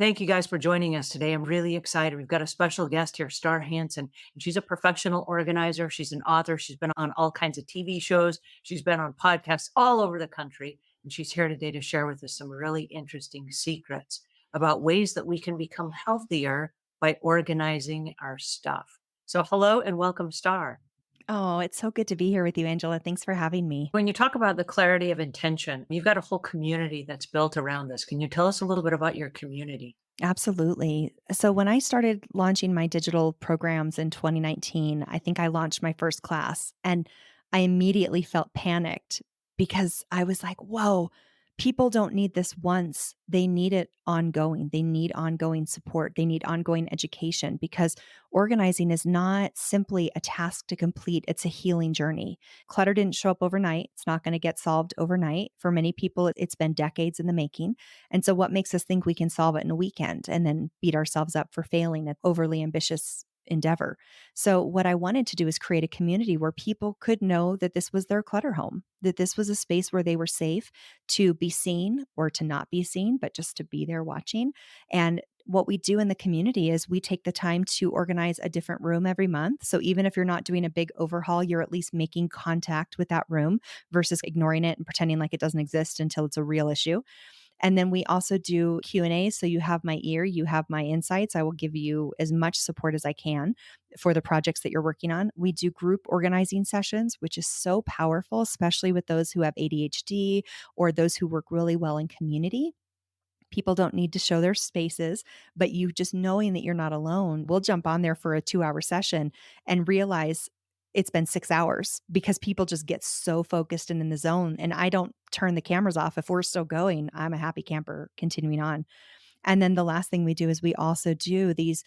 Thank you guys for joining us today. I'm really excited. We've got a special guest here, Star Hansen, and she's a professional organizer. She's an author. She's been on all kinds of TV shows. She's been on podcasts all over the country. And she's here today to share with us some really interesting secrets about ways that we can become healthier by organizing our stuff. So, hello and welcome, Star. Oh, it's so good to be here with you, Angela. Thanks for having me. When you talk about the clarity of intention, you've got a whole community that's built around this. Can you tell us a little bit about your community? Absolutely. So, when I started launching my digital programs in 2019, I think I launched my first class and I immediately felt panicked because I was like, whoa, people don't need this once. They need it ongoing. They need ongoing support. They need ongoing education because organizing is not simply a task to complete, it's a healing journey. Clutter didn't show up overnight. It's not going to get solved overnight. For many people, it's been decades in the making. And so, what makes us think we can solve it in a weekend and then beat ourselves up for failing at overly ambitious endeavor? So, what I wanted to do is create a community where people could know that this was their clutter home, that this was a space where they were safe to be seen or to not be seen, but just to be there watching. And what we do in the community is we take the time to organize a different room every month. So even if you're not doing a big overhaul, you're at least making contact with that room versus ignoring it and pretending like it doesn't exist until it's a real issue. And then we also do Q&A. So you have my ear, you have my insights. I will give you as much support as I can for the projects that you're working on. We do group organizing sessions, which is so powerful, especially with those who have ADHD or those who work really well in community. People don't need to show their spaces, but you just knowing that you're not alone, we'll jump on there for a 2-hour session and realize it's been 6 hours because people just get so focused and in the zone. And I don't turn the cameras off. If we're still going, I'm a happy camper continuing on. And then the last thing we do is we also do these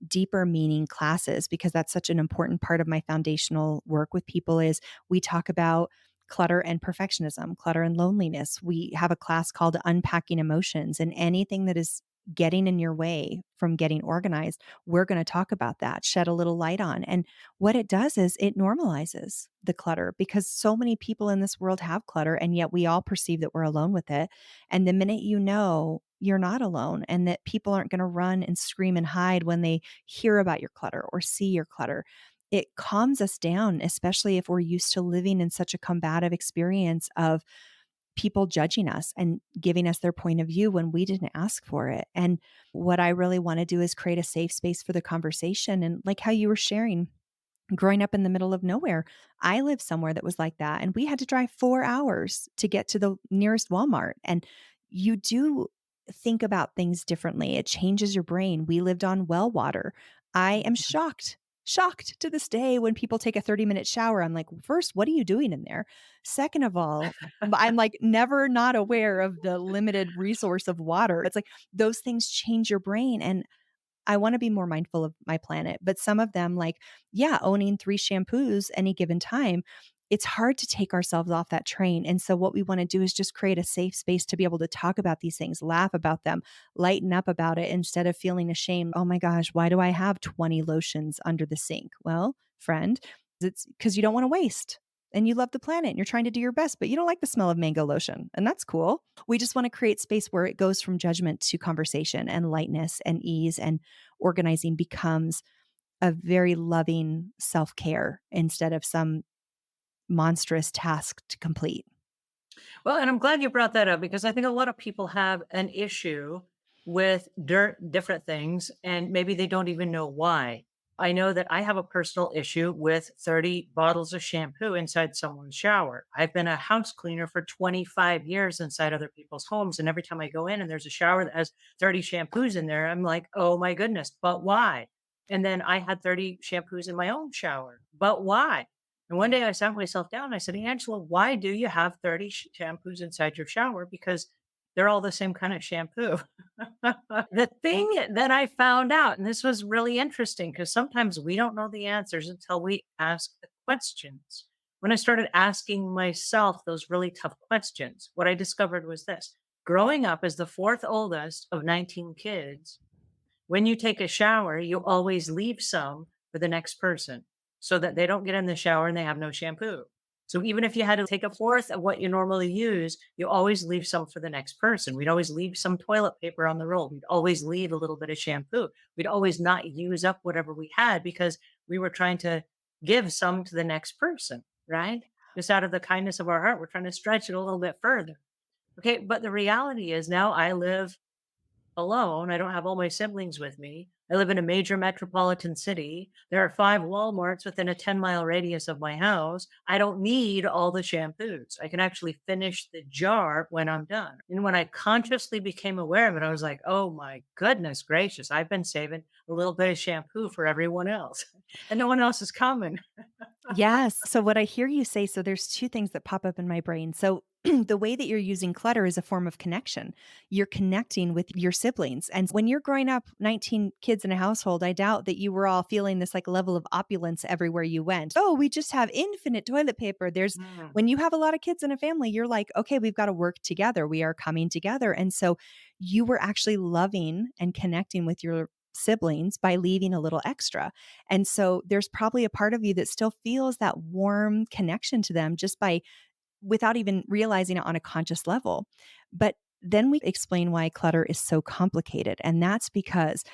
deeper meaning classes because that's such an important part of my foundational work with people is we talk about clutter and perfectionism, clutter and loneliness. We have a class called Unpacking Emotions, and anything that is getting in your way from getting organized, we're going to talk about that, shed a little light on. And what it does is it normalizes the clutter because so many people in this world have clutter and yet we all perceive that we're alone with it. And the minute you know you're not alone and that people aren't going to run and scream and hide when they hear about your clutter or see your clutter, it calms us down, especially if we're used to living in such a combative experience of people judging us and giving us their point of view when we didn't ask for it. And what I really want to do is create a safe space for the conversation. And like how you were sharing, growing up in the middle of nowhere, I lived somewhere that was like that. And we had to drive 4 hours to get to the nearest Walmart. And you do think about things differently. It changes your brain. We lived on well water. I am shocked to this day when people take a 30-minute shower. I'm like, first, what are you doing in there? Second of all, I'm like never not aware of the limited resource of water. It's like those things change your brain. And I want to be more mindful of my planet. But some of them, like, yeah, owning 3 shampoos any given time, it's hard to take ourselves off that train. And so, what we want to do is just create a safe space to be able to talk about these things, laugh about them, lighten up about it instead of feeling ashamed. Oh my gosh, why do I have 20 lotions under the sink? Well, friend, it's because you don't want to waste and you love the planet and you're trying to do your best, but you don't like the smell of mango lotion. And that's cool. We just want to create space where it goes from judgment to conversation and lightness and ease, and organizing becomes a very loving self care instead of some monstrous task to complete. Well, and I'm glad you brought that up because I think a lot of people have an issue with different things, and maybe they don't even know why. I know that I have a personal issue with 30 bottles of shampoo inside someone's shower. I've been a house cleaner for 25 years inside other people's homes. And every time I go in and there's a shower that has 30 shampoos in there, I'm like, oh my goodness, but why? And then I had 30 shampoos in my own shower, but why? And one day I sat myself down and I said, Angela, why do you have 30 shampoos inside your shower? Because they're all the same kind of shampoo. The thing that I found out, and this was really interesting because sometimes we don't know the answers until we ask the questions. When I started asking myself those really tough questions, what I discovered was this: growing up as the fourth oldest of 19 kids, when you take a shower, you always leave some for the next person so that they don't get in the shower and they have no shampoo. So even if you had to take a fourth of what you normally use, you always leave some for the next person. We'd always leave some toilet paper on the roll. We'd always leave a little bit of shampoo. We'd always not use up whatever we had because we were trying to give some to the next person, right? Just out of the kindness of our heart, we're trying to stretch it a little bit further. Okay. But the reality is now I live alone. I don't have all my siblings with me. I live in a major metropolitan city. There are 5 Walmarts within a 10-mile radius of my house. I don't need all the shampoos. I can actually finish the jar when I'm done. And when I consciously became aware of it, I was like, oh my goodness gracious, I've been saving a little bit of shampoo for everyone else. And no one else is coming. Yes. So what I hear you say, so there's 2 things that pop up in my brain. So the way that you're using clutter is a form of connection. You're connecting with your siblings. And when you're growing up, 19 kids in a household, I doubt that you were all feeling this like level of opulence everywhere you went. Oh, we just have infinite toilet paper. There's Mm, when you have a lot of kids in a family, you're like, okay, we've got to work together. We are coming together. And so you were actually loving and connecting with your siblings by leaving a little extra. And so there's probably a part of you that still feels that warm connection to them just by without even realizing it on a conscious level. But then we explain why clutter is so complicated. And that's because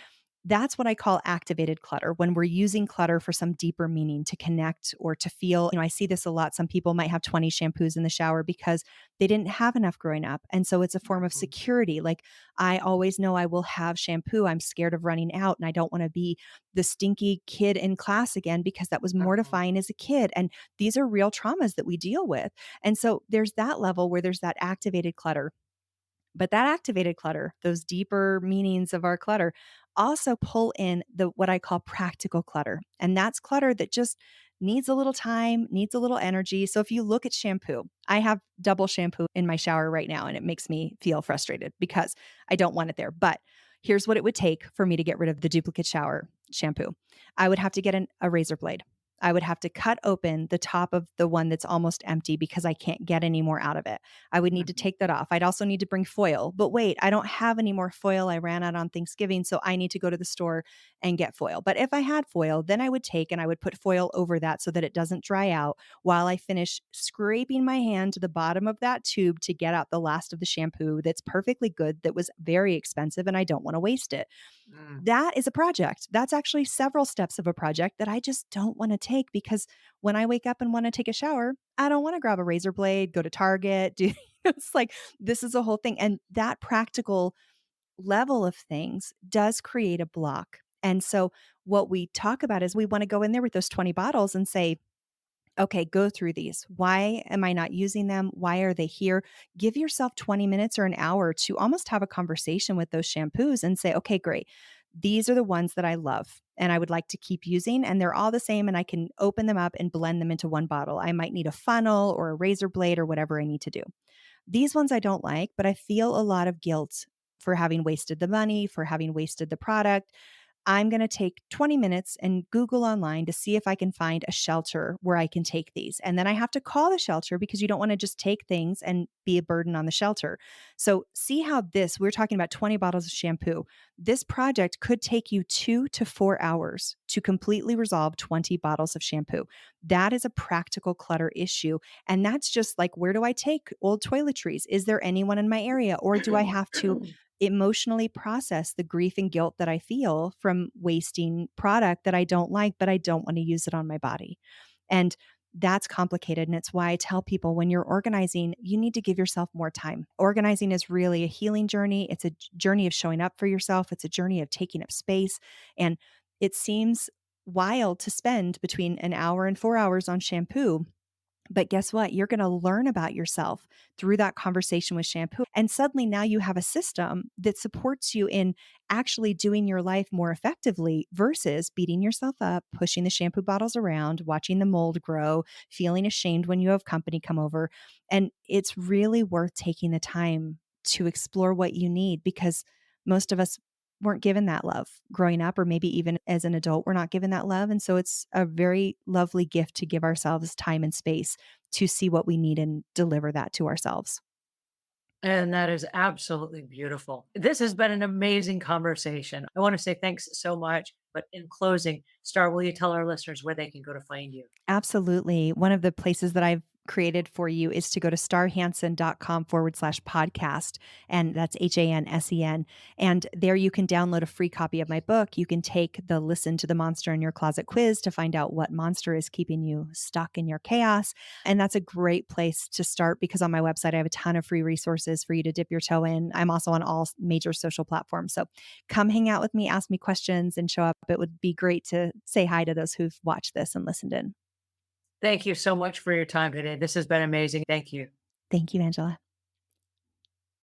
that's what I call activated clutter when we're using clutter for some deeper meaning to connect or to feel. I see this a lot. Some people might have 20 shampoos in the shower because they didn't have enough growing up. And so it's a form of mhm, security. Like, I always know I will have shampoo. I'm scared of running out and I don't want to be the stinky kid in class again because that was mhm, mortifying as a kid. And these are real traumas that we deal with. And so there's that level where there's that activated clutter, but that activated clutter, those deeper meanings of our clutter, also pull in the what I call practical clutter. And that's clutter that just needs a little time, needs a little energy. So if you look at shampoo, I have double shampoo in my shower right now and it makes me feel frustrated because I don't want it there. But here's what it would take for me to get rid of the duplicate shower shampoo. I would have to get a razor blade. I would have to cut open the top of the one that's almost empty because I can't get any more out of it. I would need to mhm, take that off. I'd also need to bring foil. But wait, I don't have any more foil. I ran out on Thanksgiving, so I need to go to the store and get foil. But if I had foil, then I would take and I would put foil over that so that it doesn't dry out while I finish scraping my hand to the bottom of that tube to get out the last of the shampoo that's perfectly good, that was very expensive, and I don't want to waste it. mm, That is a project. That's actually several steps of a project that I just don't want to take because when I wake up and want to take a shower, I don't want to grab a razor blade, go to Target, do it's like this is a whole thing. And that practical level of things does create a block. And so what we talk about is we want to go in there with those 20 bottles and say, okay, go through these. Why am I not using them? Why are they here? Give yourself 20 minutes or an hour to almost have a conversation with those shampoos and say, okay, great. These are the ones that I love and I would like to keep using. And they're all the same. And I can open them up and blend them into one bottle. I might need a funnel or a razor blade or whatever I need to do. These ones I don't like, but I feel a lot of guilt for having wasted the money, for having wasted the product. I'm going to take 20 minutes and Google online to see if I can find a shelter where I can take these. And then I have to call the shelter because you don't want to just take things and be a burden on the shelter. So, see how this, we're talking about 20 bottles of shampoo. This project could take you 2 to 4 hours to completely resolve 20 bottles of shampoo. That is a practical clutter issue. And that's just like, where do I take old toiletries? Is there anyone in my area? Or do I have to emotionally process the grief and guilt that I feel from wasting product that I don't like, but I don't want to use it on my body? And that's complicated. And it's why I tell people when you're organizing, you need to give yourself more time. Organizing is really a healing journey. It's a journey of showing up for yourself, it's a journey of taking up space. And it seems wild to spend between an hour and 4 hours on shampoo, but guess what? You're going to learn about yourself through that conversation with shampoo. And suddenly now you have a system that supports you in actually doing your life more effectively versus beating yourself up, pushing the shampoo bottles around, watching the mold grow, feeling ashamed when you have company come over. And it's really worth taking the time to explore what you need because most of us weren't given that love growing up, or maybe even as an adult, we're not given that love. And so it's a very lovely gift to give ourselves time and space to see what we need and deliver that to ourselves. And that is absolutely beautiful. This has been an amazing conversation. I want to say thanks so much. But in closing, Star, will you tell our listeners where they can go to find you? Absolutely. One of the places that I've created for you is to go to starhansen.com/podcast. And that's HANSEN. And there you can download a free copy of my book. You can take the Listen to the Monster in Your Closet quiz to find out what monster is keeping you stuck in your chaos. And that's a great place to start because on my website, I have a ton of free resources for you to dip your toe in. I'm also on all major social platforms. So come hang out with me, ask me questions, and show up. It would be great to say hi to those who've watched this and listened in. Thank you so much for your time today. This has been amazing. Thank you. Thank you, Angela.